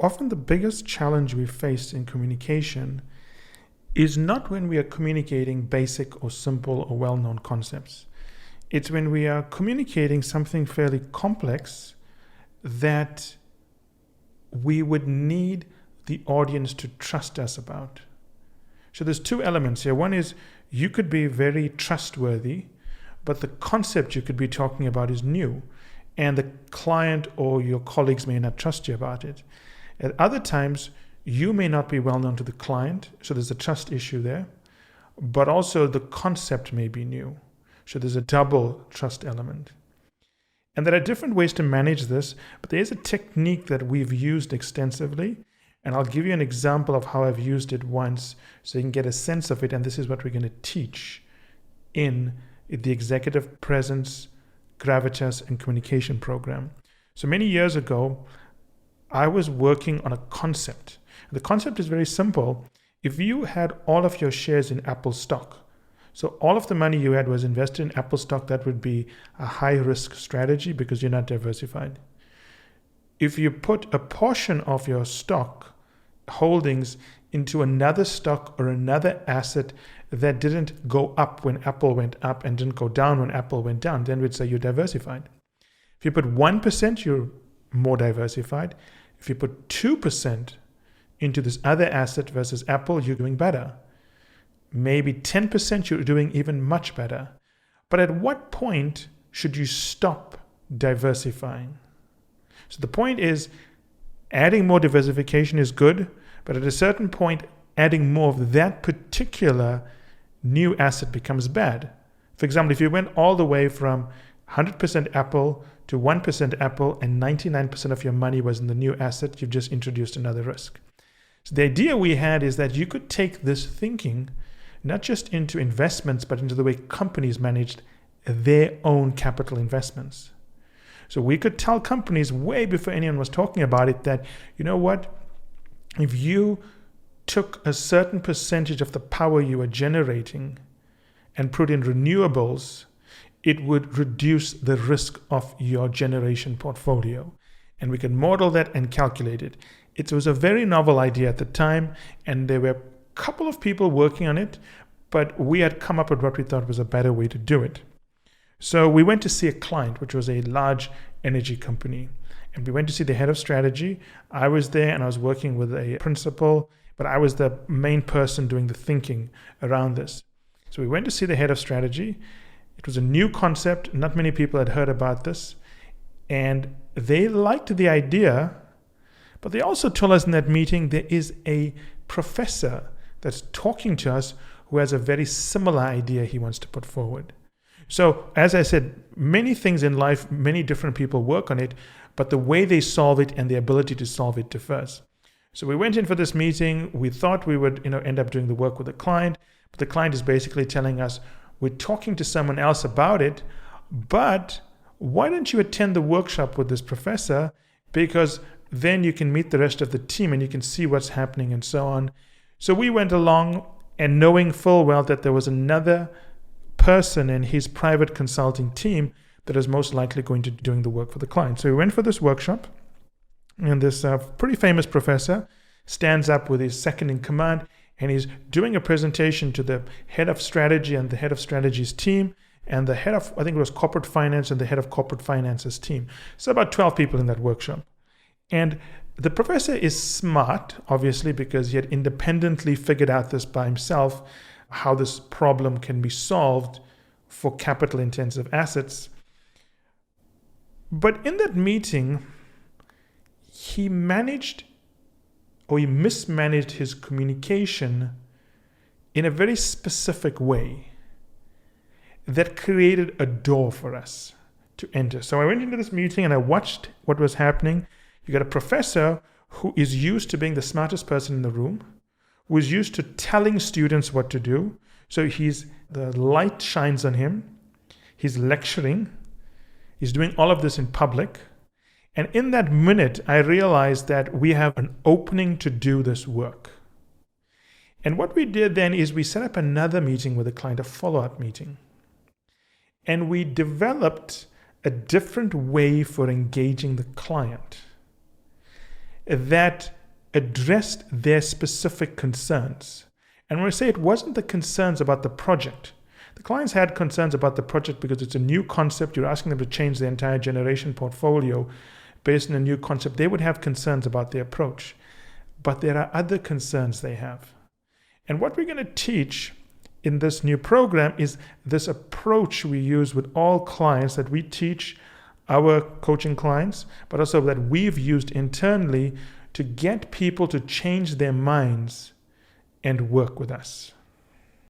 Often the biggest challenge we face in communication is not when we are communicating basic or simple or well-known concepts. It's when we are communicating something fairly complex that we would need the audience to trust us about. So there's two elements here. One is you could be very trustworthy, but the concept you could be talking about is new, and the client or your colleagues may not trust you about it. At other times, you may not be well known to the client, so there's a trust issue there, but also the concept may be new. So there's a double trust element. And there are different ways to manage this, but there's a technique that we've used extensively, and I'll give you an example of how I've used it once so you can get a sense of it, and this is what we're going to teach in the Executive Presence, Gravitas, and Communication program. So many years ago, I was working on a concept. The concept is very simple. If you had all of your shares in Apple stock, so all of the money you had was invested in Apple stock, that would be a high risk strategy because you're not diversified. If you put a portion of your stock holdings into another stock or another asset that didn't go up when Apple went up and didn't go down when Apple went down, then we'd say you're diversified. If you put 1%, you're more diversified. If you put 2% into this other asset versus Apple, you're doing better. Maybe 10%, you're doing even much better. But at what point should you stop diversifying? So the point is, adding more diversification is good, but at a certain point, adding more of that particular new asset becomes bad. For example, if you went all the way from 100% Apple to 1% Apple and 99% of your money was in the new asset, you've just introduced another risk. So the idea we had is that you could take this thinking not just into investments, but into the way companies managed their own capital investments. So we could tell companies way before anyone was talking about it that, you know what, if you took a certain percentage of the power you are generating and put in renewables, it would reduce the risk of your generation portfolio. And we can model that and calculate it. It was a very novel idea at the time, and there were a couple of people working on it, but we had come up with what we thought was a better way to do it. So we went to see a client, which was a large energy company. And we went to see the head of strategy. I was there and I was working with a principal, but I was the main person doing the thinking around this. So we went to see the head of strategy. It was a new concept. Not many people had heard about this. And they liked the idea, but they also told us in that meeting there is a professor that's talking to us who has a very similar idea he wants to put forward. So as I said, many things in life, many different people work on it, but the way they solve it and the ability to solve it differs. So we went in for this meeting. We thought we would end up doing the work with the client, but the client is basically telling us, we're talking to someone else about it, but why don't you attend the workshop with this professor, because then you can meet the rest of the team and you can see what's happening and so on. So we went along, and knowing full well that there was another person in his private consulting team that is most likely going to be doing the work for the client. So we went for this workshop, and this pretty famous professor stands up with his second in command, and he's doing a presentation to the head of strategy and the head of strategy's team, and the head of, I think it was corporate finance, and the head of corporate finance's team. So about 12 people in that workshop. And the professor is smart, obviously, because he had independently figured out this by himself, how this problem can be solved for capital intensive assets. But in that meeting, he mismanaged his communication in a very specific way that created a door for us to enter. So I went into this meeting and I watched what was happening. You got a professor who is used to being the smartest person in the room, who is used to telling students what to do. So the light shines on him. He's lecturing. He's doing all of this in public. And in that minute, I realized that we have an opening to do this work. And what we did then is we set up another meeting with the client, a follow-up meeting. And we developed a different way for engaging the client. that addressed their specific concerns. And when I say it wasn't the concerns about the project, the clients had concerns about the project because it's a new concept. You're asking them to change their entire generation portfolio based on a new concept. They would have concerns about the approach. But there are other concerns they have. And what we're going to teach in this new program is this approach we use with all clients that we teach our coaching clients, but also that we've used internally to get people to change their minds and work with us.